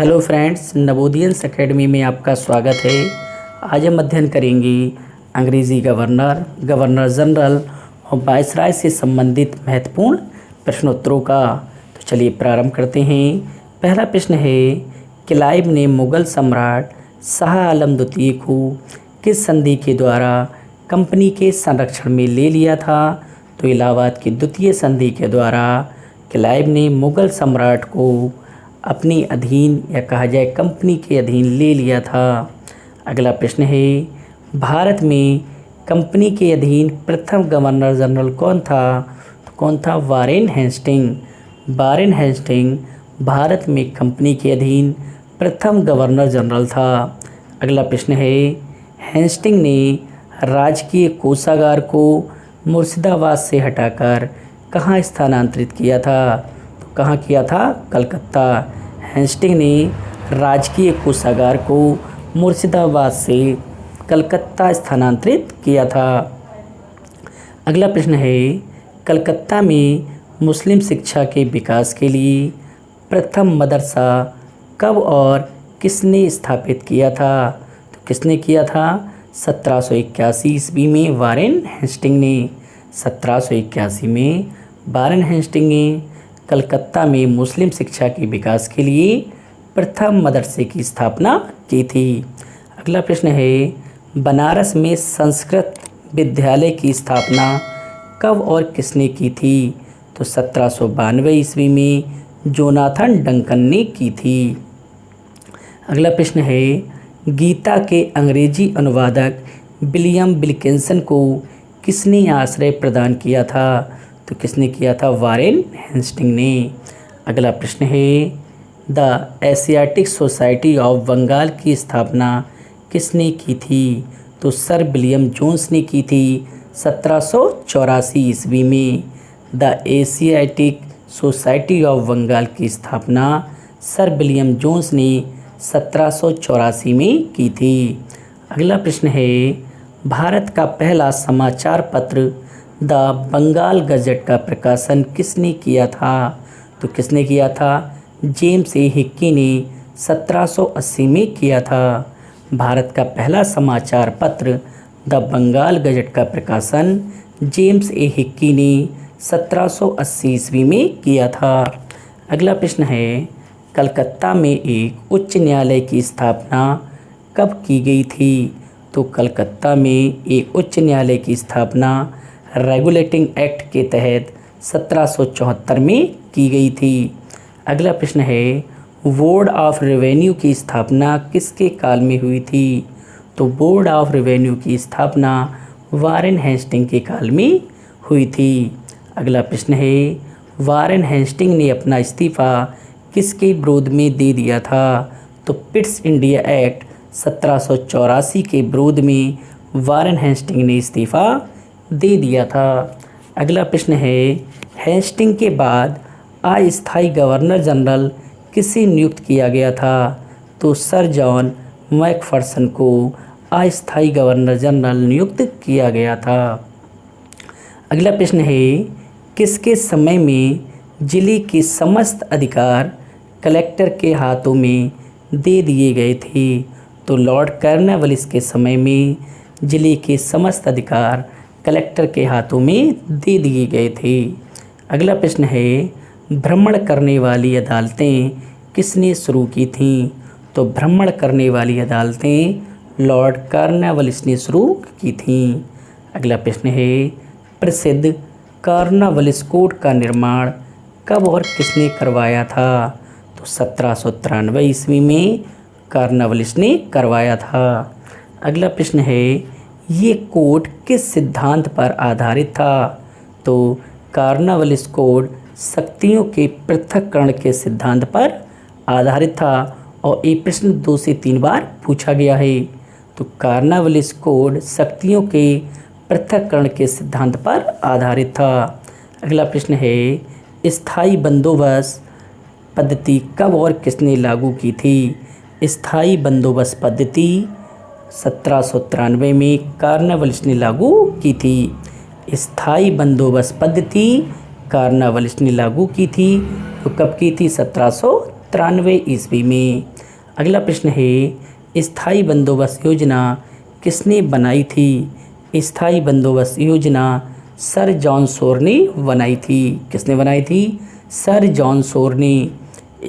Hello friends, नवोदियंस academy में आपका स्वागत है। आज हम अध्ययन करेंगे अंग्रेज़ी गवर्नर जनरल और वायसराय से संबंधित महत्वपूर्ण प्रश्नोत्तरों का। तो चलिए प्रारंभ करते हैं। पहला प्रश्न है, क्लाइव ने मुग़ल सम्राट शाह आलम द्वितीय को किस संधि के द्वारा कंपनी के संरक्षण में ले लिया था? तो इलाहाबाद की द्वितीय संधि के द्वारा क्लाइव ने मुग़ल सम्राट को अपने अधीन या कहा जाए कंपनी के अधीन ले लिया था। अगला प्रश्न है, भारत में कंपनी के अधीन प्रथम गवर्नर जनरल कौन था? तो कौन था? Warren Hasting. Warren Hasting Bharat में कंपनी के अधीन प्रथम गवर्नर जनरल था। अगला प्रश्न है, हेस्टिंग ने राजकीय कोषागार को मुर्शिदाबाद से हटाकर कहाँ स्थानांतरित किया था? तो कहाँ किया था? कलकत्ता। हेस्टिंग ने राजकीय कोषागार को मुर्शिदाबाद से कलकत्ता स्थानांतरित किया था। अगला प्रश्न है, कलकत्ता में मुस्लिम शिक्षा के विकास के लिए प्रथम मदरसा कब और किसने स्थापित किया था? तो किसने किया था? 1781 ईस्वी में वारेन हेस्टिंग ने। 1781 में वारेन हेस्टिंग ने कलकत्ता में मुस्लिम शिक्षा के विकास के लिए प्रथम मदरसे की स्थापना की थी। अगला प्रश्न है, बनारस में संस्कृत विद्यालय की स्थापना कब और किसने की थी? तो 1792 ईस्वी में जोनाथन डंकन ने की थी। अगला प्रश्न है, गीता के अंग्रेजी अनुवादक विलियम विल्किंसन को किसने आश्रय प्रदान किया था? तो किसने किया था? वारेन हेस्टिंग ने। अगला प्रश्न है, the Asiatic society of Bengal की स्थापना किसने की थी? तो सर विलियम जोन्स ने की थी 1784 ईस्वी में। The Asiatic society of Bengal की स्थापना सर विलियम जोन्स ने 1784 में की थी। अगला प्रश्न है, भारत का पहला समाचार पत्र द बंगाल गजट का प्रकाशन किसने किया था? तो किसने किया था? जेम्स ए हिक्की ने 1780 में किया था। भारत का पहला समाचार पत्र द बंगाल गजट का प्रकाशन जेम्स ए हिक्की ने 1780 ईस्वी में किया था। अगला प्रश्न है, कलकत्ता में एक उच्च न्यायालय की स्थापना कब की गई थी? तो कलकत्ता में एक उच्च न्यायालय की स्थापना रेगुलेटिंग एक्ट के तहत 1774 में की गई थी। अगला प्रश्न है, बोर्ड ऑफ रेवेन्यू की स्थापना किसके काल में हुई थी? तो बोर्ड ऑफ रेवेन्यू की स्थापना वारेन हेस्टिंग के काल में हुई थी। अगला प्रश्न है, वारेन हेस्टिंग ने अपना इस्तीफ़ा किसके विरोध में दे दिया था? तो पिट्स इंडिया एक्ट 1784 के विरोध में वारेन हेस्टिंग ने इस्तीफ़ा दे दिया था। अगला प्रश्न है, हेस्टिंग के बाद अस्थायी गवर्नर जनरल किसे नियुक्त किया गया था? तो सर जॉन मैकफर्सन को अस्थायी गवर्नर जनरल नियुक्त किया गया था। अगला प्रश्न है, किसके समय में जिले के समस्त अधिकार कलेक्टर के हाथों में दे दिए गए थे? तो लॉर्ड कॉर्नवालिस के समय में जिले के समस्त अधिकार कलेक्टर के हाथों में दे दिए गए थे। अगला प्रश्न है, भ्रमण करने वाली अदालतें किसने शुरू की थीं? तो भ्रमण करने वाली अदालतें लॉर्ड कॉर्नवालिस ने शुरू की थीं। अगला प्रश्न है, प्रसिद्ध कॉर्नवालिस कोड का निर्माण कब और किसने करवाया था? तो 1793 ईस्वी में कॉर्नवालिस ने करवाया था। अगला प्रश्न है, ये कोड किस सिद्धांत पर आधारित था? तो कॉर्नवालिस कोड शक्तियों के पृथक्करण के सिद्धांत पर आधारित था और ये प्रश्न 2 से 3 बार पूछा गया है। तो कॉर्नवालिस कोड शक्तियों के पृथक्करण के सिद्धांत पर आधारित था। अगला प्रश्न है, स्थायी बंदोबस्त पद्धति कब और किसने लागू की थी? स्थायी बंदोबस्त पद्धति 1793 में कॉर्नवालिस ने लागू की थी। स्थायी बंदोबस्त पद्धति कॉर्नवालिस ने लागू की थी। तो कब की थी? 1893 ईस्वी में। अगला प्रश्न है स्थायी बंदोबस्त योजना किसने बनाई थी? स्थायी बंदोबस्त योजना सर जॉन शोर ने बनाई थी। किसने बनाई थी? सर जॉन शोर ने।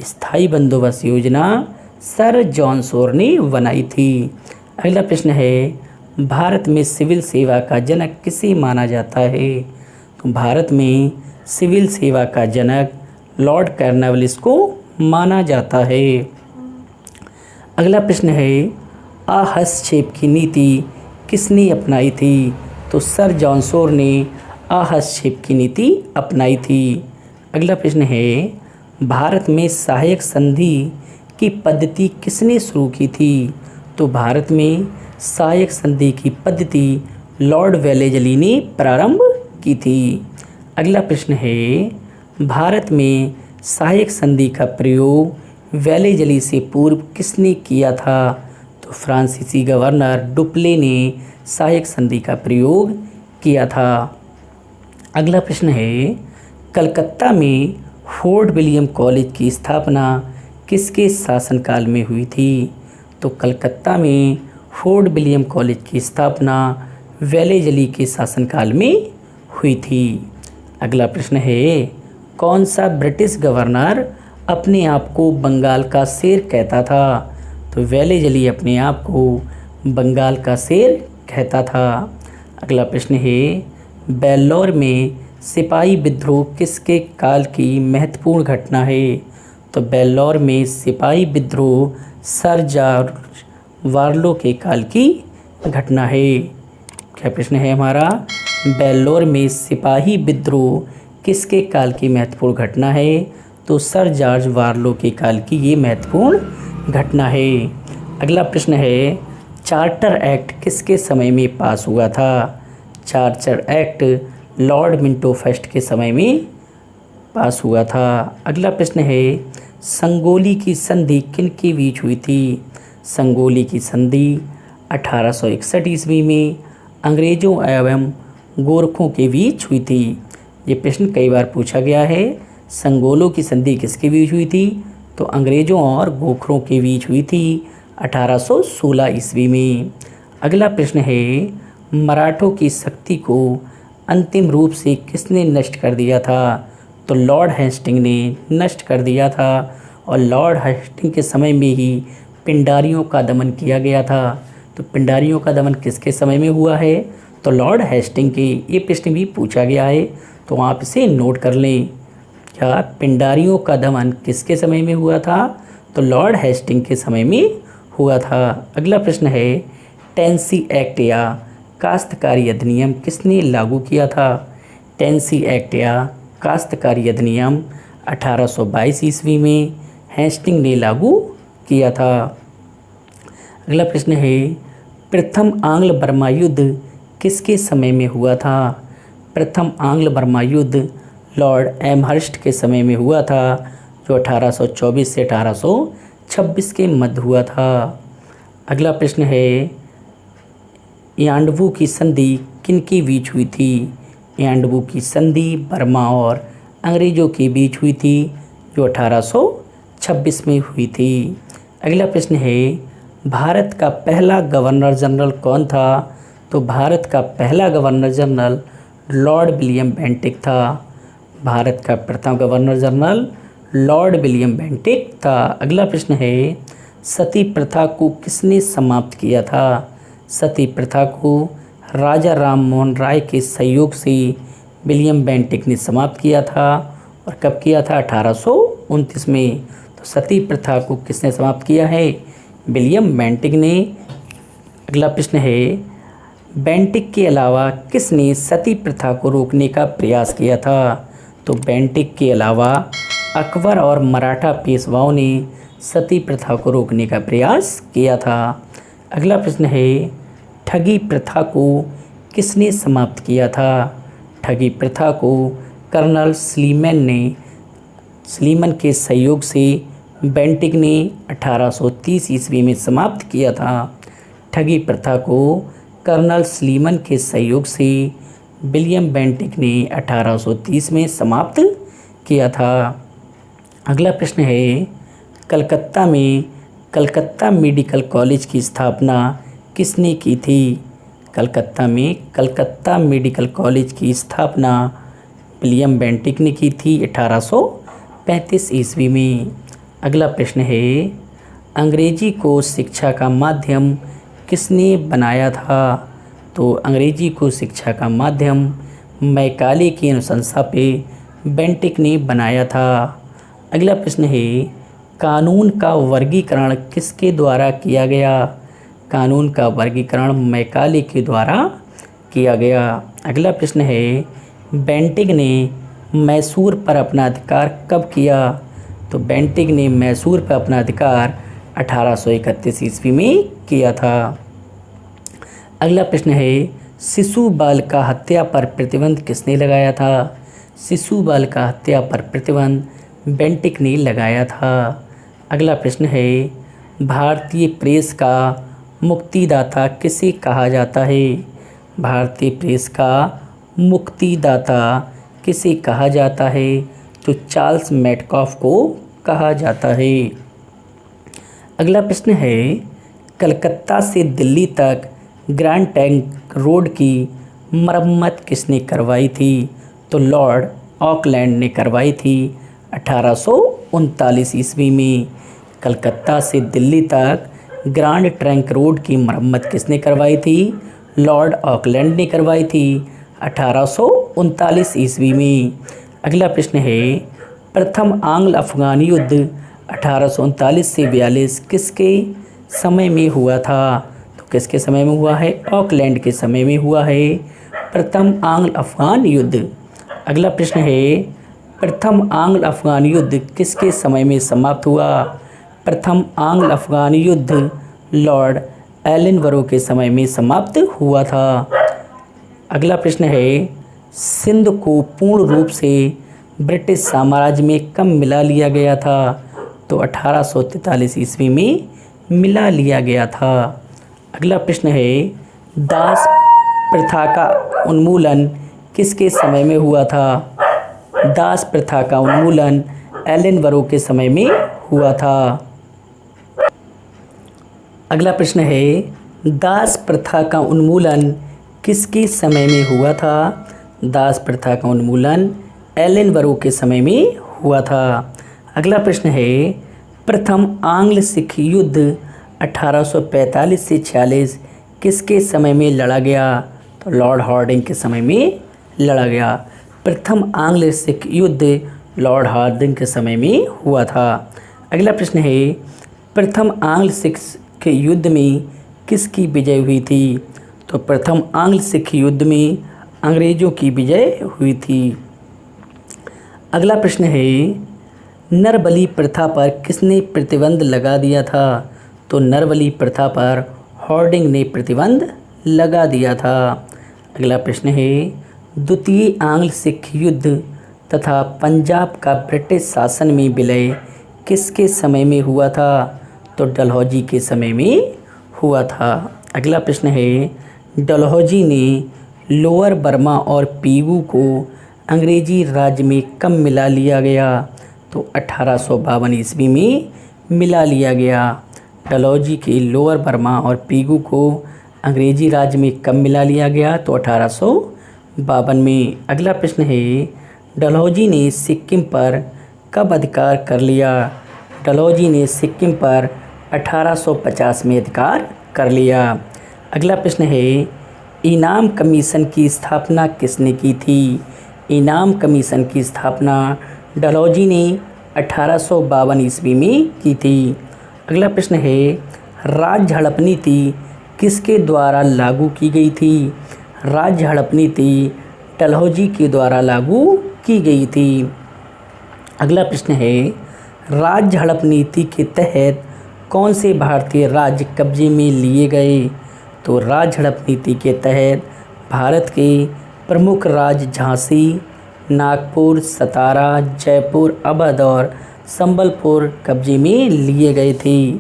स्थायी बंदोबस्त योजना सर जॉन शोर ने बनाई थी। अगला प्रश्न है भारत में सिविल सेवा का जनक किसे माना जाता है? तो भारत में सिविल सेवा का जनक लॉर्ड कॉर्नवालिस को माना जाता है। अगला प्रश्न है अहस्तक्षेप की नीति किसने अपनाई थी? तो सर जॉन शोर ने अहस्तक्षेप की नीति अपनाई थी। अगला प्रश्न है भारत में सहायक संधि की पद्धति किसने शुरू की थी? तो भारत में सहायक संधि की पद्धति लॉर्ड वेलेजली ने प्रारंभ की थी। अगला प्रश्न है भारत में सहायक संधि का प्रयोग वेलेजली से पूर्व किसने किया था? तो फ्रांसीसी गवर्नर डुप्ले ने सहायक संधि का प्रयोग किया था। अगला प्रश्न है कलकत्ता में फोर्ट विलियम कॉलेज की स्थापना किसके शासनकाल में हुई थी? तो कलकत्ता में फोर्ट विलियम कॉलेज की स्थापना वेलेजली के शासनकाल में हुई थी। अगला प्रश्न है कौन सा ब्रिटिश गवर्नर अपने आप को बंगाल का शेर कहता था? तो वेलेजली अपने आप को बंगाल का शेर कहता था। अगला प्रश्न है बेल्लौर में सिपाही विद्रोह किसके काल की महत्वपूर्ण घटना है? तो बेल्लौर में सिपाही विद्रोह सर जॉर्ज वारलो के काल की घटना है। क्या प्रश्न है हमारा? बेल्लौर में सिपाही विद्रोह किसके काल की महत्वपूर्ण घटना है? तो सर जॉर्ज वारलो के काल की ये महत्वपूर्ण घटना है। अगला प्रश्न है चार्टर एक्ट किसके समय में पास हुआ था? Charter act Lord Minto first के समय में पास हुआ था। अगला प्रश्न है संगोली की संधि किन के बीच हुई थी? संगोली की संधि 1861 ईस्वी में अंग्रेज़ों एवं गोरखों के बीच हुई थी। ये प्रश्न कई बार पूछा गया है। संगोलों की संधि किसके बीच हुई थी? तो अंग्रेज़ों और गोखरों के बीच हुई थी 1816 ईस्वी में। अगला प्रश्न है मराठों की शक्ति को अंतिम रूप से किसने नष्ट कर दिया था? तो लॉर्ड हेस्टिंग ने नष्ट कर दिया था और लॉर्ड हेस्टिंग के समय में ही पिंडारियों का दमन किया गया था। तो पिंडारियों का दमन किसके समय में हुआ है? तो लॉर्ड हेस्टिंग के। ये प्रश्न भी पूछा गया है तो आप इसे नोट कर लें। क्या पिंडारियों का दमन किसके समय में हुआ था? तो लॉर्ड हेस्टिंग के समय में हुआ था। अगला प्रश्न है टेनेसी एक्ट या काश्तकारी अधिनियम किसने लागू किया था? टेनेसी एक्ट या काश्तकारी अधिनियम 1822 ईस्वी में हेस्टिंग ने लागू किया था। अगला प्रश्न है प्रथम आंग्ल बर्मा युद्ध किसके समय में हुआ था? प्रथम आंग्ल बर्मा युद्ध लॉर्ड एमहर्स्ट के समय में हुआ था जो 1824 से 1826 के मध्य हुआ था। अगला प्रश्न है यांडबू की संधि किन के बीच हुई थी? यांडबू की संधि बर्मा और अंग्रेज़ों के बीच हुई थी जो 1826 में हुई थी। अगला प्रश्न है भारत का पहला गवर्नर जनरल कौन था? तो भारत का पहला governor general Lord William Bentinck था। भारत का प्रथम governor general Lord William Bentinck था। अगला प्रश्न है सती प्रथा को किसने समाप्त किया था? सती प्रथा को राजा राम मोहन राय के सहयोग से विलियम बेंटिक ने समाप्त किया था। और कब किया था? 1829 में। तो सती प्रथा को किसने समाप्त किया है? विलियम बेंटिक ने। अगला प्रश्न है बेंटिक के अलावा किसने सती प्रथा को रोकने का प्रयास किया था? तो बेंटिक के अलावा अकबर और मराठा पेशवाओं ने सती प्रथा को रोकने का प्रयास किया था। अगला प्रश्न है ठगी प्रथा को किसने समाप्त किया था? ठगी प्रथा को कर्नल स्लीमन के सहयोग से बेंटिक ने 1830 ईस्वी में समाप्त किया था। ठगी प्रथा को कर्नल स्लीमन के सहयोग से विलियम बेंटिक ने 1830 में समाप्त किया था। अगला प्रश्न है कलकत्ता में कलकत्ता मेडिकल कॉलेज की स्थापना किसने की थी? कलकत्ता में कलकत्ता मेडिकल कॉलेज की स्थापना विलियम बेंटिक ने की थी 1835 ईस्वी में। अगला प्रश्न है, अंग्रेजी को शिक्षा का माध्यम किसने बनाया था? तो अंग्रेजी को शिक्षा का माध्यम मैकाले की अनुशंसा पे बेंटिक ने बनाया था। अगला प्रश्न है, कानून का वर्गीकरण किसके द्वारा किया गया? कानून का वर्गीकरण मैकाले के द्वारा किया गया। अगला प्रश्न है, बेंटिक ने मैसूर पर अपना अधिकार कब किया? तो बेंटिक ने मैसूर पर अपना अधिकार 1831 ईस्वी में किया था। अगला प्रश्न है, शिशु बालिका हत्या पर प्रतिबंध किसने लगाया था? शिशु बालिका हत्या पर प्रतिबंध बेंटिक ने लगाया था। अगला प्रश्न है, भारतीय प्रेस का मुक्तिदाता किसे कहा जाता है? भारतीय प्रेस का मुक्तिदाता किसे कहा जाता है? तो चार्ल्स मेटकॉफ को कहा जाता है। अगला प्रश्न है, कलकत्ता से दिल्ली तक ग्रैंड ट्रंक रोड की मरम्मत किसने करवाई थी? तो लॉर्ड ऑकलैंड ने करवाई थी 1839 ईस्वी में। कलकत्ता से दिल्ली तक ग्रैंड ट्रंक रोड की मरम्मत किसने करवाई थी? लॉर्ड ऑकलैंड ने करवाई थी 1839 ईस्वी में। अगला प्रश्न है, प्रथम आंग्ल अफगान युद्ध 1839 से 42 किसके समय में हुआ था? तो किसके समय में हुआ है? ऑकलैंड के समय में हुआ है प्रथम आंग्ल अफगान युद्ध। अगला प्रश्न है, प्रथम आंग्ल अफगान युद्ध किसके समय में समाप्त हुआ? प्रथम आंग्ल अफगान युद्ध लॉर्ड एलनबरो के समय में समाप्त हुआ था। अगला प्रश्न है, सिंध को पूर्ण रूप से ब्रिटिश साम्राज्य में कब मिला लिया गया था? तो 1843 ईस्वी में मिला लिया गया था। अगला प्रश्न है, दास प्रथा का उन्मूलन किसके समय में हुआ था? दास प्रथा का उन्मूलन एलनबरो के समय में हुआ था। अगला प्रश्न है, दास प्रथा का उन्मूलन किसके समय में हुआ था? दास प्रथा का उन्मूलन एलनबरो के समय में हुआ था। अगला प्रश्न है, प्रथम आंग्ल सिख युद्ध 1845 से 46 किसके समय में लड़ा गया? तो लॉर्ड हार्डिंग के समय में लड़ा गया। प्रथम आंग्ल सिख युद्ध लॉर्ड हार्डिंग के समय में हुआ था। अगला प्रश्न है, प्रथम आंग्ल सिख के युद्ध में किसकी विजय हुई थी? तो प्रथम आंग्ल सिख युद्ध में अंग्रेज़ों की विजय हुई थी। अगला प्रश्न है, नरबली प्रथा पर किसने प्रतिबंध लगा दिया था? तो नरबली प्रथा पर हार्डिंग ने प्रतिबंध लगा दिया था। अगला प्रश्न है, द्वितीय आंग्ल सिख युद्ध तथा पंजाब का ब्रिटिश शासन में विलय किसके समय में हुआ था? तो डलहौजी के समय में हुआ था। अगला प्रश्न है, डलहौजी ने लोअर बर्मा और पीगू को अंग्रेजी राज्य में कब मिला लिया गया? तो 1852 ईस्वी में मिला लिया गया। डलहौजी के लोअर बर्मा और पीगू को अंग्रेजी राज्य में कब मिला लिया गया? तो 1852 में। अगला प्रश्न है, डलहौजी ने सिक्किम पर कब अधिकार कर लिया? डलहौजी ने सिक्किम पर 1850 में अधिकार कर लिया। अगला प्रश्न है, इनाम कमीशन की स्थापना किसने की थी? इनाम कमीशन की स्थापना डलहौजी ने 1852 ईस्वी में की थी। अगला प्रश्न है, राज्य हड़प नीति किसके द्वारा लागू की गई थी? राज्य हड़प नीति डलहौजी के द्वारा लागू की गई थी। अगला प्रश्न है, राज्य हड़प नीति के तहत कौन से भारतीय राज्य कब्जे में लिए गए? तो राज्य हड़प नीति के तहत भारत के प्रमुख राज्य झांसी, नागपुर, सतारा, जयपुर, अवध और संबलपुर कब्जे में लिए गए थे।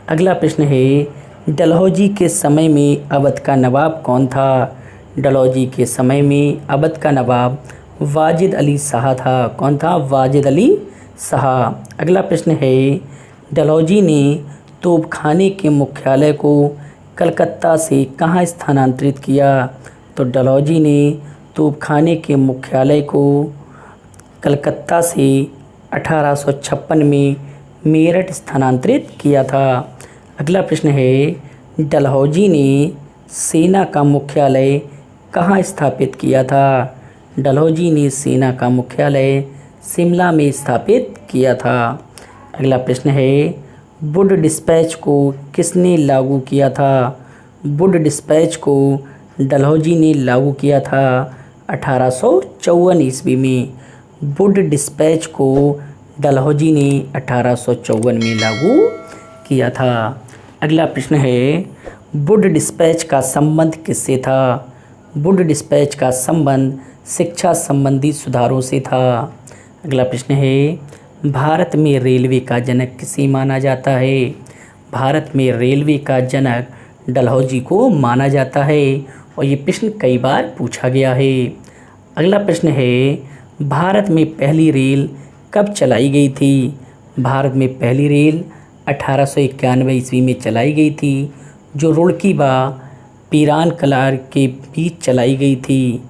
अगला प्रश्न है, डलहौजी के समय में अवध का नवाब कौन था? डलहौजी के समय में अवध का नवाब वाजिद अली शाह था। कौन था? वाजिद अली शाह। अगला प्रश्न है, डलहौजी ने तोपखाने के मुख्यालय को कलकत्ता से कहाँ स्थानांतरित किया? तो डलहौजी ने तोपखाने के मुख्यालय को कलकत्ता से 1856 में मेरठ स्थानांतरित किया था। अगला प्रश्न है, डलहौजी ने सेना का मुख्यालय कहाँ स्थापित किया था? डलहौजी ने सेना का मुख्यालय शिमला में स्थापित किया था। अगला प्रश्न है, वुड डिस्पैच को किसने लागू किया था? वुड डिस्पैच को डलहौजी ने लागू किया था 1854 ईस्वी में। वुड डिस्पैच को डलहौजी ने 1854 में लागू किया था। अगला प्रश्न है, वुड डिस्पैच का संबंध किससे था? वुड डिस्पैच का संबंध शिक्षा संबंधी सुधारों से था। अगला प्रश्न है, भारत में रेलवे का जनक किसे माना जाता है? भारत में रेलवे का जनक डलहौजी को माना जाता है और ये प्रश्न कई बार पूछा गया है। अगला प्रश्न है, भारत में पहली रेल कब चलाई गई थी? भारत में पहली रेल 1891 ईस्वी में चलाई गई थी, जो रुड़की व पीरानकलार के बीच चलाई गई थी।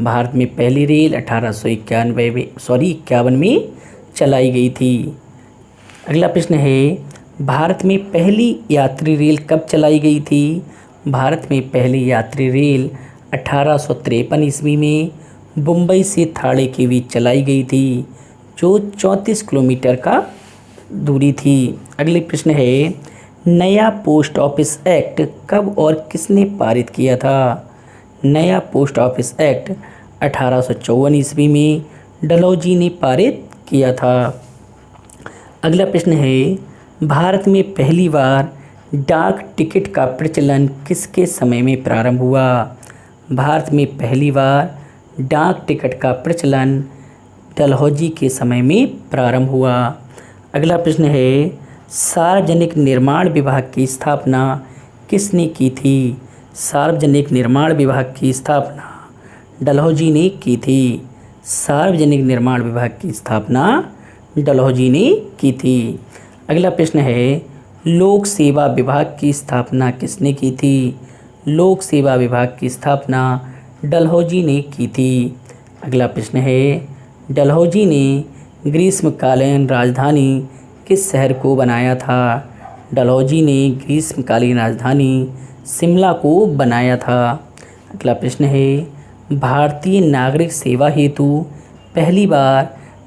भारत में पहली रेल 1851 में चलाई गई थी। अगला प्रश्न है, भारत में पहली यात्री रेल कब चलाई गई थी? भारत में पहली यात्री रेल 1853 ईस्वी में मुंबई से थाणे के बीच चलाई गई थी, जो 34 किलोमीटर का दूरी थी। अगले प्रश्न है, नया पोस्ट ऑफिस एक्ट कब और किसने पारित किया था? नया पोस्ट ऑफिस एक्ट 1854 ईस्वी में डलहौजी ने पारित किया था। अगला प्रश्न है, भारत में पहली बार डाक टिकट का प्रचलन किसके समय में प्रारंभ हुआ? भारत में पहली बार डाक टिकट का प्रचलन डलहौजी के समय में प्रारंभ हुआ। अगला प्रश्न है, सार्वजनिक निर्माण विभाग की स्थापना किसने की थी? सार्वजनिक निर्माण विभाग की स्थापना डलहौजी ने की थी। सार्वजनिक निर्माण विभाग की स्थापना डलहौजी ने की थी। अगला प्रश्न है, लोक सेवा विभाग की स्थापना किसने की थी? लोक सेवा विभाग की स्थापना डलहौजी ने की थी। अगला प्रश्न है, डलहौजी ने ग्रीष्मकालीन राजधानी किस शहर को बनाया था? डलहौजी ने ग्रीष्मकालीन राजधानी शिमला को बनाया था। अगला प्रश्न है, भारतीय नागरिक सेवा हेतु पहली बार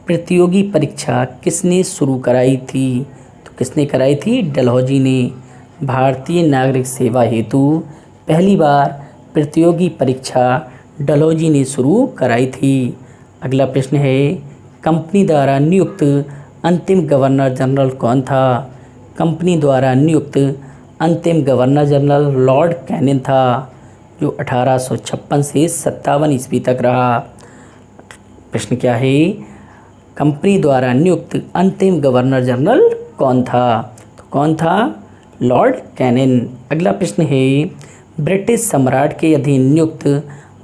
प्रतियोगी परीक्षा किसने शुरू कराई थी? तो किसने कराई थी? डलहौजी ने। भारतीय नागरिक सेवा हेतु पहली बार प्रतियोगी परीक्षा डलहौजी ने शुरू कराई थी। अगला प्रश्न है, कंपनी द्वारा नियुक्त अंतिम गवर्नर जनरल कौन था? कंपनी द्वारा नियुक्त अंतिम गवर्नर जनरल लॉर्ड कैनिंग था, जो 1856 से 57 ईस्वी तक रहा। प्रश्न क्या है, कंपनी द्वारा नियुक्त अंतिम गवर्नर जनरल कौन था? तो कौन था? Lord Canning. अगला प्रश्न है, ब्रिटिश सम्राट के अधीन नियुक्त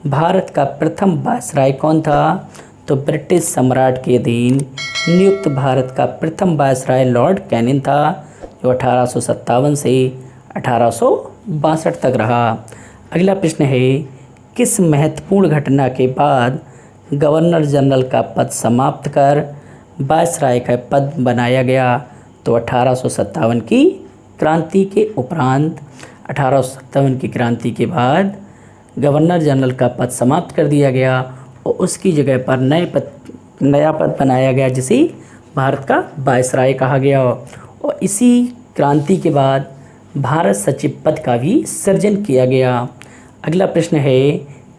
भारत का प्रथम वायसराय कौन था? तो ब्रिटिश सम्राट के अधीन नियुक्त भारत का प्रथम वायसराय लॉर्ड कैनिंग था, जो 1857 से 1862 तक रहा। अगला प्रश्न है, किस महत्वपूर्ण घटना के बाद गवर्नर जनरल का पद समाप्त कर वायसराय का पद बनाया गया? तो 1857 की क्रांति के उपरांत। 1857 की क्रांति के बाद गवर्नर जनरल का पद समाप्त कर दिया गया और उसकी जगह पर नया पद बनाया गया, जिसे भारत का वायसराय कहा गया। और इसी क्रांति के बाद भारत सचिव पद का भी सृजन किया गया। अगला प्रश्न है,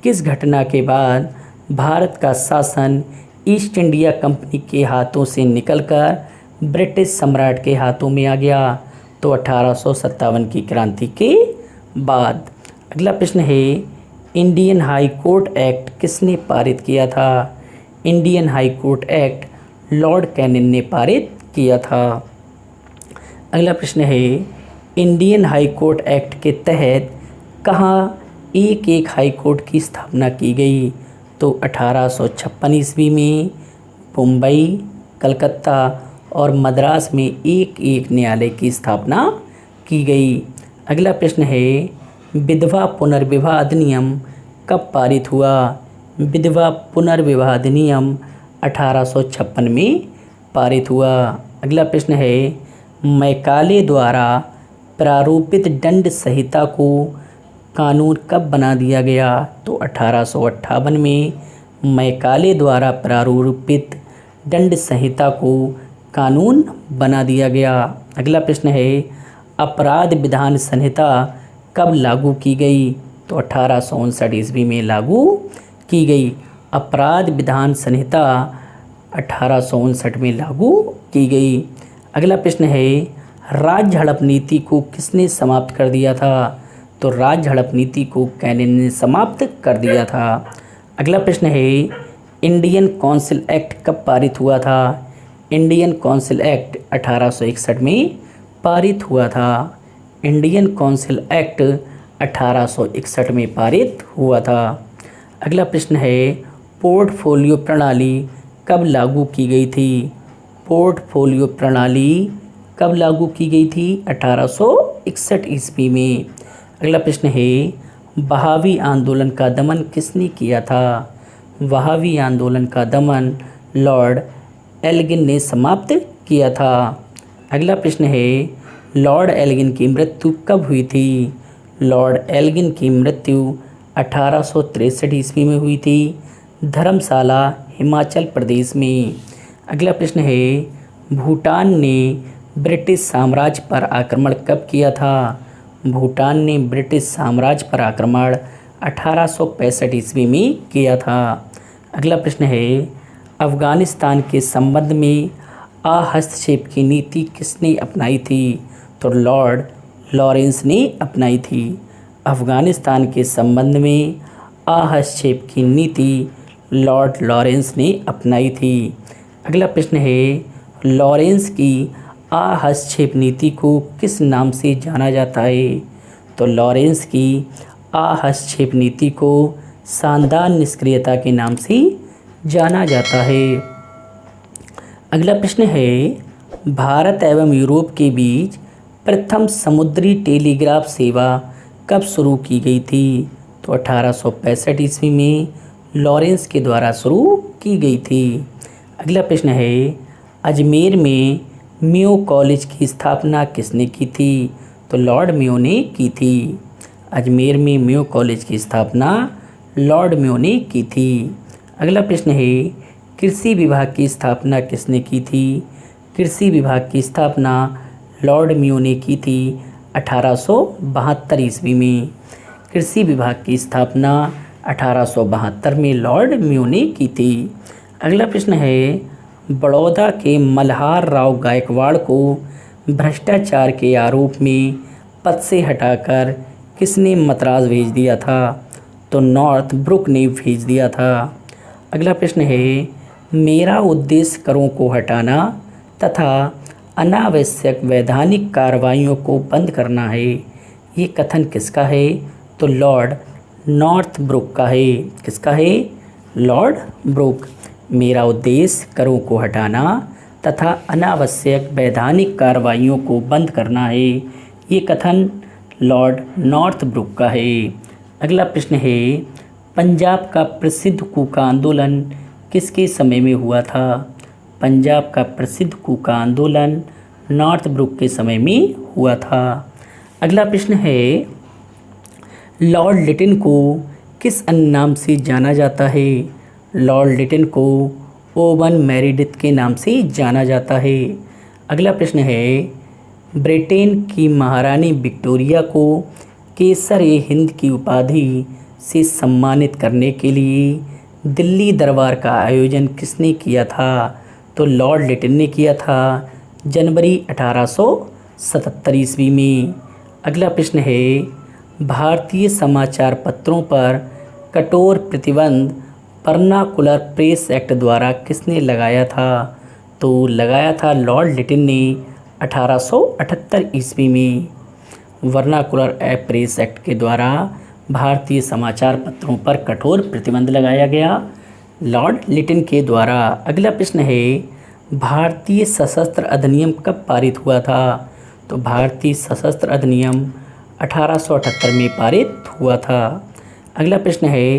किस घटना के बाद भारत का शासन ईस्ट इंडिया कंपनी के हाथों से निकलकर ब्रिटिश सम्राट के हाथों में आ गया? तो 1857 की क्रांति के बाद। अगला प्रश्न है, इंडियन हाई कोर्ट एक्ट किसने पारित किया था? Indian high court act Lord Canning ने पारित किया था। अगला प्रश्न है, इंडियन हाई कोर्ट एक्ट के तहत कहाँ एक हाई कोर्ट की स्थापना की गई? तो 1856 ईस्वी में मुंबई, कलकत्ता और मद्रास में एक एक न्यायालय की स्थापना की गई। अगला प्रश्न है विधवा पुनर्विवाह अधिनियम कब पारित हुआ? विधवा पुनर्विवाह अधिनियम 1856 में पारित हुआ। अगला प्रश्न है मैकाले द्वारा प्रारूपित दंड संहिता को कानून कब बना दिया गया? तो 1858 में मैकाले द्वारा प्रारूपित दंड संहिता को कानून बना दिया गया। अगला प्रश्न है अपराध विधान संहिता कब लागू की गई? तो 1859 ईस्वी में लागू की गई। अपराध विधान संहिता 1859 में लागू की गई। अगला प्रश्न है राज्य हड़प नीति को किसने समाप्त कर दिया था? तो राज्य हड़प नीति को कैनिंग ने समाप्त कर दिया था। अगला प्रश्न है इंडियन काउंसिल एक्ट कब पारित हुआ था? इंडियन काउंसिल एक्ट 1861 में पारित हुआ था। इंडियन काउंसिल एक्ट 1861 में पारित हुआ था। अगला प्रश्न है पोर्टफोलियो प्रणाली कब लागू की गई थी? पोर्टफोलियो प्रणाली कब लागू की गई थी? 1861 ईस्वी में। अगला प्रश्न है बहावी आंदोलन का दमन किसने किया था? बहावी आंदोलन का दमन लॉर्ड एल्गिन ने समाप्त किया था। अगला प्रश्न है लॉर्ड एल्गिन की मृत्यु कब हुई थी? लॉर्ड एल्गिन की मृत्यु 1863 ईस्वी में हुई थी, धर्मशाला हिमाचल प्रदेश में। अगला प्रश्न है भूटान ने ब्रिटिश साम्राज्य पर आक्रमण कब किया था? भूटान ने ब्रिटिश साम्राज्य पर आक्रमण 1865 ईस्वी में किया था। अगला प्रश्न है अफ़गानिस्तान के संबंध में हस्तक्षेप की नीति किसने अपनाई थी? तो लॉर्ड लॉरेंस ने अपनाई थी। अफ़गानिस्तान के संबंध में हस्तक्षेप की नीति लॉर्ड लॉरेंस ने अपनाई थी। अगला प्रश्न है लॉरेंस की हस्तक्षेप नीति को किस नाम से जाना जाता है? तो लॉरेंस की हस्तक्षेप नीति को शानदार निष्क्रियता के नाम से जाना जाता है। अगला प्रश्न है भारत एवं यूरोप के बीच प्रथम समुद्री टेलीग्राफ सेवा कब शुरू की गई थी? तो 1865 ईस्वी में लॉरेंस के द्वारा शुरू की गई थी। अगला प्रश्न है अजमेर में मेयो कॉलेज की स्थापना किसने की थी? तो लॉर्ड मेयो ने की थी। अजमेर में मेयो कॉलेज की स्थापना लॉर्ड मेयो ने की थी। अगला प्रश्न है कृषि विभाग की स्थापना किसने की थी? कृषि विभाग की स्थापना लॉर्ड मेयो ने की थी 1872 ईस्वी में। कृषि विभाग की स्थापना 1872 में लॉर्ड मेयो ने की थी। अगला प्रश्न है बड़ौदा के मल्हार राव गायकवाड़ को भ्रष्टाचार के आरोप में पद से हटाकर किसने मद्रास भेज दिया था? तो नॉर्थ ब्रुक ने भेज दिया था। अगला प्रश्न है मेरा उद्देश्य करों को हटाना तथा अनावश्यक वैधानिक कार्रवाइयों को बंद करना है, ये कथन किसका है? तो लॉर्ड नॉर्थ ब्रुक का है। किसका है? Lord Brook. मेरा उद्देश्य करों को हटाना तथा अनावश्यक वैधानिक कार्रवाइयों को बंद करना है, ये कथन लॉर्ड नॉर्थ ब्रुक का है। अगला प्रश्न है पंजाब का प्रसिद्ध कूका आंदोलन किसके समय में हुआ था? पंजाब का प्रसिद्ध कूका आंदोलन नॉर्थ ब्रुक के समय में हुआ था। अगला प्रश्न है लॉर्ड लिटिन को किस अन्य नाम से जाना जाता है? लॉर्ड लिटिन को ओवन मेरिडिथ के नाम से जाना जाता है। अगला प्रश्न है ब्रिटेन की महारानी विक्टोरिया को केसर-ए-हिंद की उपाधि से सम्मानित करने के लिए दिल्ली दरबार का आयोजन किसने किया था? तो लॉर्ड लिटिन ने किया था जनवरी 1877 ईस्वी में। अगला प्रश्न है भारतीय समाचार पत्रों पर कठोर प्रतिबंध वर्नाकुलर प्रेस एक्ट द्वारा किसने लगाया था? तो लगाया था लॉर्ड लिटिन ने 1878 ईस्वी में। वर्नाकुलर प्रेस एक्ट के द्वारा भारतीय समाचार पत्रों पर कठोर प्रतिबंध लगाया गया लॉर्ड लिटिन के द्वारा। अगला प्रश्न है भारतीय सशस्त्र अधिनियम कब पारित हुआ था? तो भारतीय सशस्त्र अधिनियम 1878 में पारित हुआ था। अगला प्रश्न है,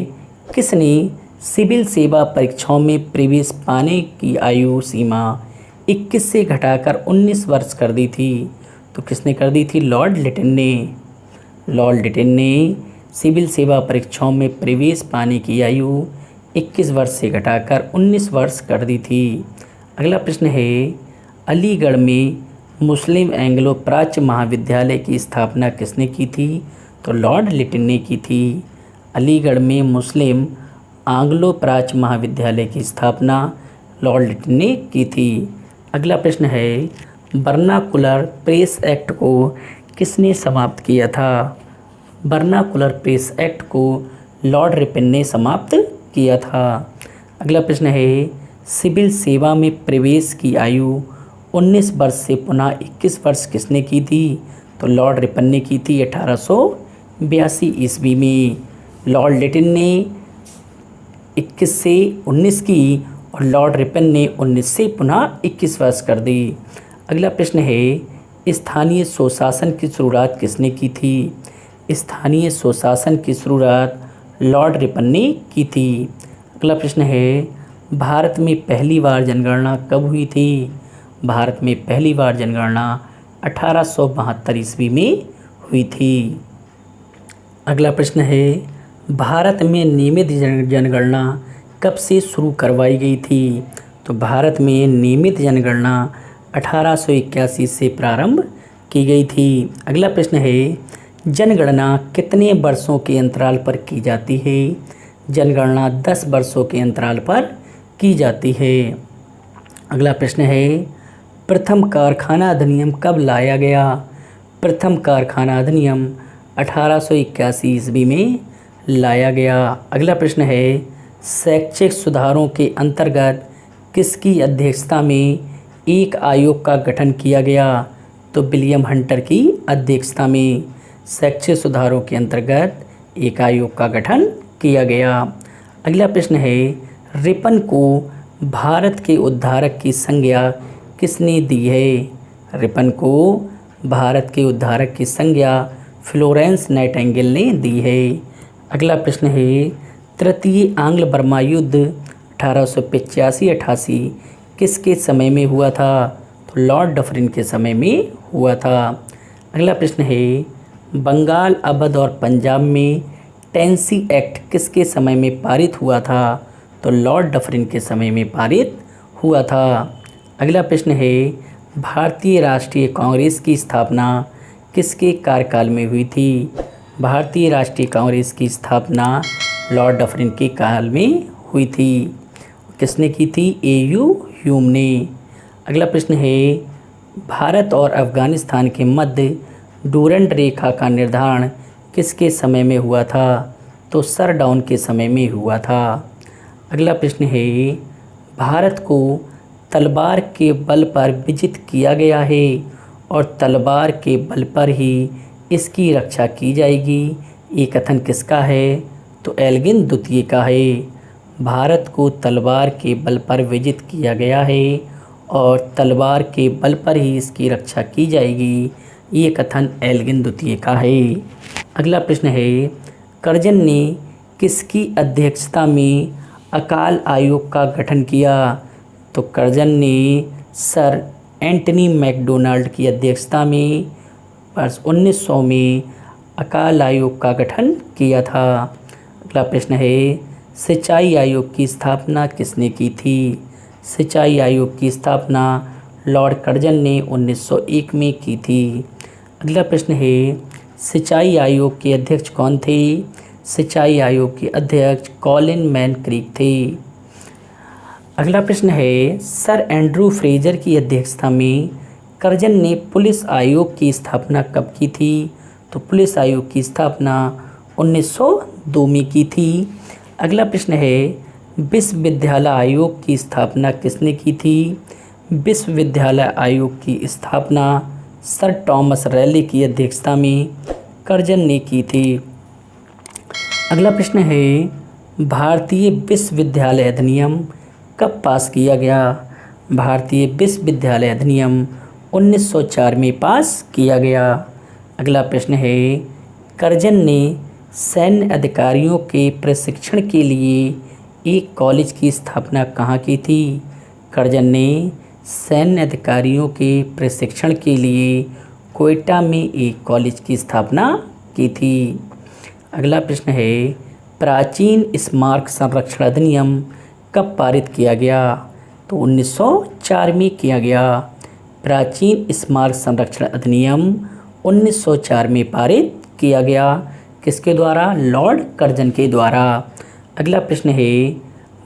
किसने सिविल सेवा परीक्षाओं में प्रवेश पाने की आयु सीमा 21 से घटाकर 19 वर्ष कर दी थी? तो किसने कर दी थी? लॉर्ड लिटिन ने। लॉर्ड लिटिन ने सिविल सेवा परीक्षाओं में प्रवेश पाने की आयु 21 वर्ष से घटाकर 19 वर्ष कर दी थी। अगला प्रश्न है, अलीगढ़ में मुस्लिम एंग्लो प्राच्य महाविद्यालय की स्थापना किसने की थी? तो लॉर्ड लिटिन ने की थी। अलीगढ़ में मुस्लिम आंग्लो प्राच्य महाविद्यालय की स्थापना लॉर्ड लिटिन ने की थी। अगला प्रश्न है, वर्नाकुलर प्रेस एक्ट को किसने समाप्त किया था? वर्नाकुलर प्रेस एक्ट को लॉर्ड रिपन ने समाप्त किया था। अगला प्रश्न है, सिविल सेवा में प्रवेश की आयु 19 वर्ष से पुनः 21 वर्ष किसने की थी? तो लॉर्ड रिपन ने की थी 1882 ईस्वी में। लॉर्ड लिटिन ने 21 से 19 की और लॉर्ड रिपन ने 19 से पुनः 21 वर्ष कर दी। अगला प्रश्न है, स्थानीय स्वशासन की शुरुआत किसने की थी? स्थानीय स्वशासन की शुरुआत लॉर्ड रिपन ने की थी। अगला प्रश्न है, भारत में पहली बार जनगणना कब हुई थी? भारत में पहली बार जनगणना 1872 ईस्वी में हुई थी। अगला प्रश्न है, भारत में नियमित जनगणना कब से शुरू करवाई गई थी? तो भारत में नियमित जनगणना 1881 से प्रारंभ की गई थी। अगला प्रश्न है, जनगणना कितने वर्षों के अंतराल पर की जाती है? जनगणना 10 वर्षों के अंतराल पर की जाती है। अगला प्रश्न है, प्रथम कारखाना अधिनियम कब लाया गया? प्रथम कारखाना अधिनियम 1881 ईस्वी में लाया गया। अगला प्रश्न है, शैक्षिक सुधारों के अंतर्गत किसकी अध्यक्षता में एक आयोग का गठन किया गया? तो विलियम हंटर की अध्यक्षता में शैक्षिक सुधारों के अंतर्गत एक आयोग का गठन किया गया। अगला प्रश्न है, रिपन को भारत के उद्धारक की संज्ञा किसने दी है? रिपन को भारत के उद्धारक की संज्ञा फ्लोरेंस नाइटिंगेल ने दी है। अगला प्रश्न है, तृतीय आंग्ल बर्मा युद्ध 1885-88 किसके समय में हुआ था? तो लॉर्ड डफरिन के समय में हुआ था। अगला प्रश्न है, बंगाल, अवध और पंजाब में टेंसी एक्ट किसके समय में पारित हुआ था? तो लॉर्ड डफरिन के समय में पारित हुआ था। अगला प्रश्न है, भारतीय राष्ट्रीय कांग्रेस की स्थापना किसके कार्यकाल में हुई थी? भारतीय राष्ट्रीय कांग्रेस की स्थापना लॉर्ड डफरिन के काल में हुई थी। किसने की थी? ए.यू. ह्यूम ने। अगला प्रश्न है, भारत और अफगानिस्तान के मध्य डूरंड रेखा का निर्धारण किसके समय में हुआ था? तो सर डाउन के समय में हुआ था। अगला प्रश्न है, भारत को तलवार के बल पर विजित किया गया है और तलवार के बल पर ही इसकी रक्षा की जाएगी, ये कथन किसका है? तो एल्गिन द्वितीय का है। भारत को तलवार के बल पर विजित किया गया है और तलवार के बल पर ही इसकी रक्षा की जाएगी, ये कथन एल्गिन द्वितीय का है। अगला प्रश्न है, कर्जन ने किसकी अध्यक्षता में अकाल आयोग का गठन किया? तो कर्जन ने सर एंटनी मैकडोनाल्ड की अध्यक्षता में वर्ष 1900 में अकाल आयोग का गठन किया था। अगला प्रश्न है, सिंचाई आयोग की स्थापना किसने की थी? सिंचाई आयोग की स्थापना लॉर्ड कर्जन ने 1901 में की थी। अगला प्रश्न है, सिंचाई आयोग के अध्यक्ष कौन थे? सिंचाई आयोग के अध्यक्ष कॉलिन मैन क्रीक थे। अगला प्रश्न है, सर एंड्रू फ्रेजर की अध्यक्षता में कर्जन ने पुलिस आयोग की स्थापना कब की थी? तो पुलिस आयोग की स्थापना 1902 में की थी। अगला प्रश्न है, विश्वविद्यालय आयोग की स्थापना किसने की थी? विश्वविद्यालय आयोग की स्थापना सर टॉमस रैले की अध्यक्षता में कर्जन ने की थी। अगला प्रश्न है, भारतीय विश्वविद्यालय अधिनियम कब पास किया गया? भारतीय विश्वविद्यालय अधिनियम 1904 में पास किया गया। अगला प्रश्न है, कर्जन ने सैन्य अधिकारियों के प्रशिक्षण के लिए एक कॉलेज की स्थापना कहाँ की थी? कर्जन ने सैन्य अधिकारियों के प्रशिक्षण के लिए कोयटा में एक कॉलेज की स्थापना की थी। अगला प्रश्न है, प्राचीन स्मारक संरक्षण अधिनियम कब पारित किया गया? तो 1904 में किया गया। प्राचीन स्मारक संरक्षण अधिनियम 1904 में पारित किया गया। किसके द्वारा? लॉर्ड कर्जन के द्वारा। अगला प्रश्न है,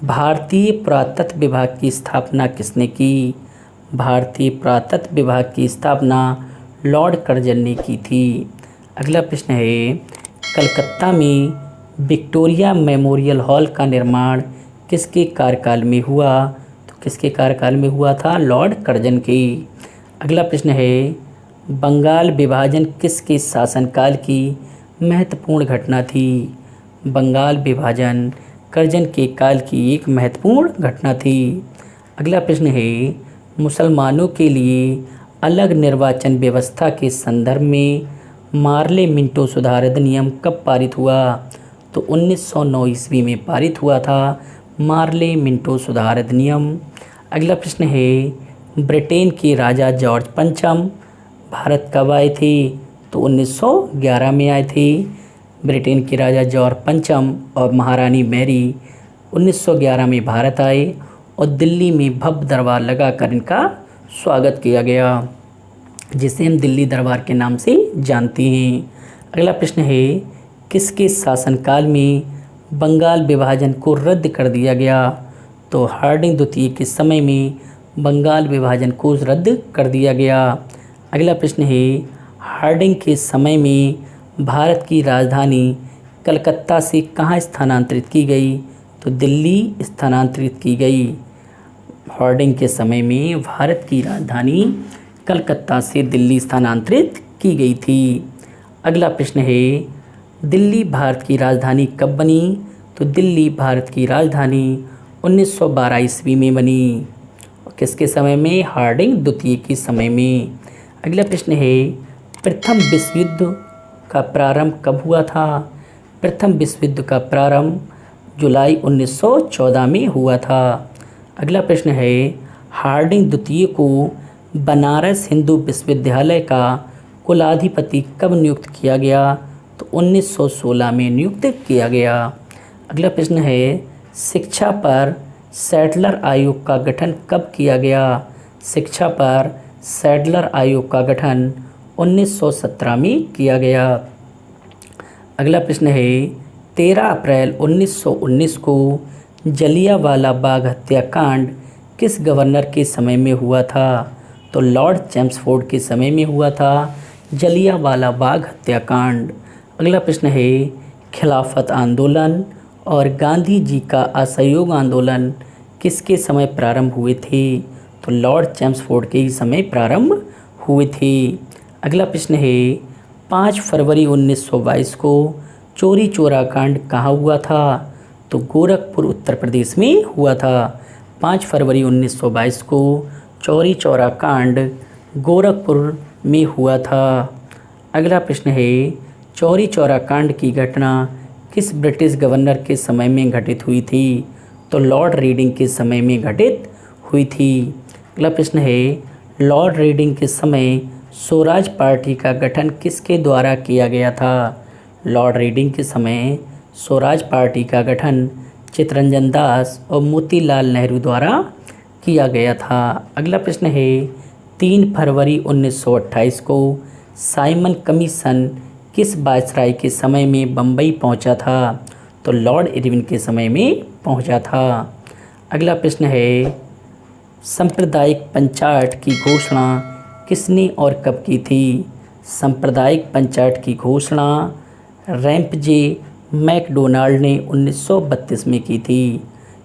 भारतीय पुरातत्व विभाग की स्थापना किसने की? भारतीय पुरातत्व विभाग की स्थापना लॉर्ड कर्जन ने की थी। अगला प्रश्न है, कलकत्ता में विक्टोरिया मेमोरियल हॉल का निर्माण किसके कार्यकाल में हुआ? तो किसके कार्यकाल में हुआ था? लॉर्ड कर्जन के। अगला प्रश्न है, बंगाल विभाजन किसके शासनकाल की महत्वपूर्ण घटना थी? बंगाल विभाजन कर्जन के काल की एक महत्वपूर्ण घटना थी। अगला प्रश्न है, मुसलमानों के लिए अलग निर्वाचन व्यवस्था के संदर्भ में मार्ले मिंटो सुधार अधिनियम कब पारित हुआ? तो 1909 ईस्वी में पारित हुआ था मार्ले मिंटो सुधार अधिनियम। अगला प्रश्न है, ब्रिटेन के राजा जॉर्ज पंचम भारत कब आए थे? तो 1911 में आए थे। ब्रिटेन के राजा जॉर्ज पंचम और महारानी मैरी 1911 में भारत आए और दिल्ली में भव्य दरबार लगाकर इनका स्वागत किया गया, जिसे हम दिल्ली दरबार के नाम से जानते हैं। अगला प्रश्न है, किसके शासनकाल में बंगाल विभाजन को रद्द कर दिया गया? तो हार्डिंग द्वितीय के समय में बंगाल विभाजन को रद्द कर दिया गया। अगला प्रश्न है, हार्डिंग के समय में भारत की राजधानी कलकत्ता से कहाँ स्थानांतरित की गई? तो दिल्ली स्थानांतरित की गई। हार्डिंग के समय में भारत की राजधानी कलकत्ता से दिल्ली स्थानांतरित की गई थी। अगला प्रश्न है, दिल्ली भारत की राजधानी कब बनी? तो दिल्ली भारत की राजधानी 1912 ईस्वी में बनी। किसके समय में? हार्डिंग द्वितीय के समय में। अगला प्रश्न है, प्रथम विश्व युद्ध का प्रारंभ कब हुआ था? प्रथम विश्व युद्ध का प्रारंभ जुलाई 1914 में हुआ था। अगला प्रश्न है, हार्डिंग द्वितीय को बनारस हिंदू विश्वविद्यालय का कुलाधिपति कब नियुक्त किया गया? तो 1916 में नियुक्त किया गया। अगला प्रश्न है, शिक्षा पर सैडलर आयोग का गठन कब किया गया? शिक्षा पर सैडलर आयोग का गठन 1917 में किया गया। अगला प्रश्न है, 13 अप्रैल 1919 को जलियांवाला बाग हत्याकांड किस गवर्नर के समय में हुआ था? तो लॉर्ड चैम्सफोर्ड के समय में हुआ था जलियांवाला बाग हत्याकांड। अगला प्रश्न है, खिलाफत आंदोलन और गांधी जी का असहयोग आंदोलन किसके समय प्रारंभ हुए थे? तो लॉर्ड चैम्सफोर्ड के ही समय प्रारंभ हुए थे। अगला प्रश्न है, 5 फरवरी 1922 को चौरी चौरा कांड कहाँ हुआ था? तो गोरखपुर उत्तर प्रदेश में हुआ था। 5 फरवरी 1922 को चौरी चौरा कांड गोरखपुर में हुआ था। अगला प्रश्न है, चौरी चौरा कांड की घटना किस ब्रिटिश गवर्नर के समय में घटित हुई थी? तो लॉर्ड रीडिंग के समय में घटित हुई थी। अगला प्रश्न है, लॉर्ड रीडिंग के समय स्वराज पार्टी का गठन किसके द्वारा किया गया था? लॉर्ड रीडिंग के समय स्वराज पार्टी का गठन चित्तरंजन दास और मोतीलाल नेहरू द्वारा किया गया था। अगला प्रश्न है, 3 फरवरी 1928 को साइमन कमीशन किस वायसराय के समय में बम्बई पहुंचा था? तो लॉर्ड इरविन के समय में पहुंचा था। अगला प्रश्न है, सांप्रदायिक पंचायत की घोषणा किसने और कब की थी? सांप्रदायिक पंचायत की घोषणा रैम्पजे मैकडोनाल्ड ने 1932 में की थी।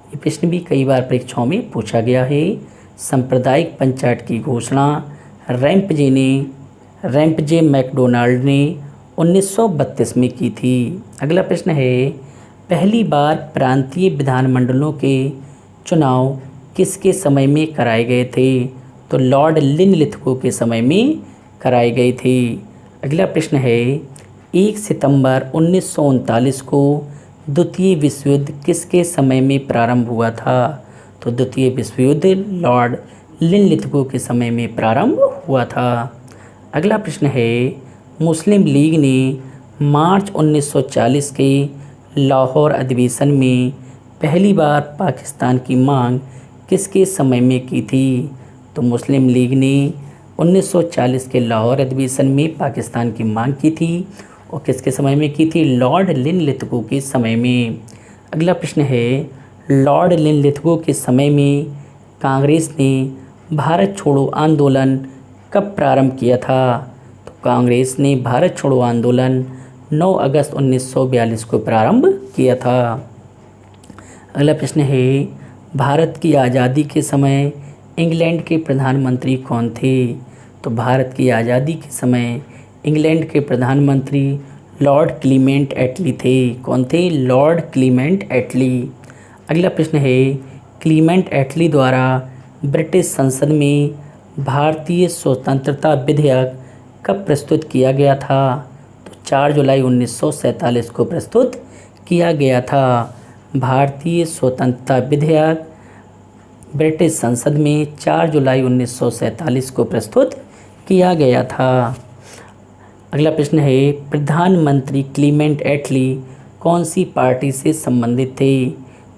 ये प्रश्न भी कई बार परीक्षाओं में पूछा गया है। सांप्रदायिक पंचायत की घोषणा रैम्पजे मैकडोनाल्ड ने 1932 में की थी। अगला प्रश्न है, पहली बार प्रांतीय विधानमंडलों के चुनाव किसके समय में कराए गए थे? तो लॉर्ड लिनलिथगो के समय में कराए गए थे। अगला प्रश्न है 1 सितंबर 1939 को द्वितीय विश्व युद्ध किसके समय में प्रारंभ हुआ था? तो द्वितीय विश्व युद्ध लॉर्ड लिनलिथगो के समय में प्रारंभ हुआ था। अगला प्रश्न है मुस्लिम लीग ने मार्च 1940 के लाहौर अधिवेशन में पहली बार पाकिस्तान की मांग किसके समय में की थी? तो मुस्लिम लीग ने 1940 के लाहौर अधिवेशन में पाकिस्तान की मांग की थी और किसके समय में की थी? लॉर्ड लिनलिथगो के समय में। अगला प्रश्न है लॉर्ड लिनलिथगो के समय में कांग्रेस ने भारत छोड़ो आंदोलन कब प्रारंभ किया था? तो कांग्रेस ने भारत छोड़ो आंदोलन 9 अगस्त 1942 को प्रारंभ किया था। अगला प्रश्न है भारत की आज़ादी के समय इंग्लैंड के प्रधानमंत्री कौन थे? तो भारत की आज़ादी के समय इंग्लैंड के प्रधानमंत्री लॉर्ड क्लीमेंट एटली थे। कौन थे? लॉर्ड क्लीमेंट एटली। अगला प्रश्न है क्लीमेंट एटली द्वारा ब्रिटिश संसद में भारतीय स्वतंत्रता विधेयक कब प्रस्तुत किया गया था? तो 4 जुलाई 1947 को प्रस्तुत किया गया था। भारतीय स्वतंत्रता विधेयक ब्रिटिश संसद में 4 जुलाई 1947 को प्रस्तुत किया गया था। अगला प्रश्न है प्रधानमंत्री क्लीमेंट एटली कौन सी पार्टी से संबंधित थे?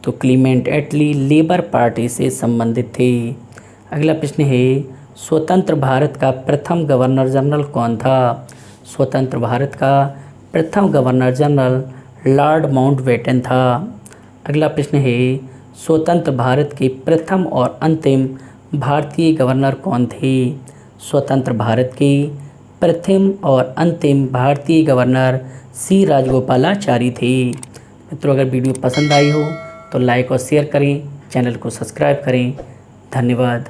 तो क्लीमेंट एटली लेबर पार्टी से संबंधित थे। अगला प्रश्न है स्वतंत्र भारत का प्रथम गवर्नर जनरल कौन था? स्वतंत्र भारत का प्रथम गवर्नर जनरल लॉर्ड माउंटबेटन था। अगला प्रश्न है स्वतंत्र भारत के प्रथम और अंतिम भारतीय गवर्नर कौन थे? स्वतंत्र भारत के प्रथम और अंतिम भारतीय गवर्नर सी राजगोपालाचारी थे। मित्रों अगर वीडियो पसंद आई हो तो लाइक और शेयर करें, चैनल को सब्सक्राइब करें। धन्यवाद।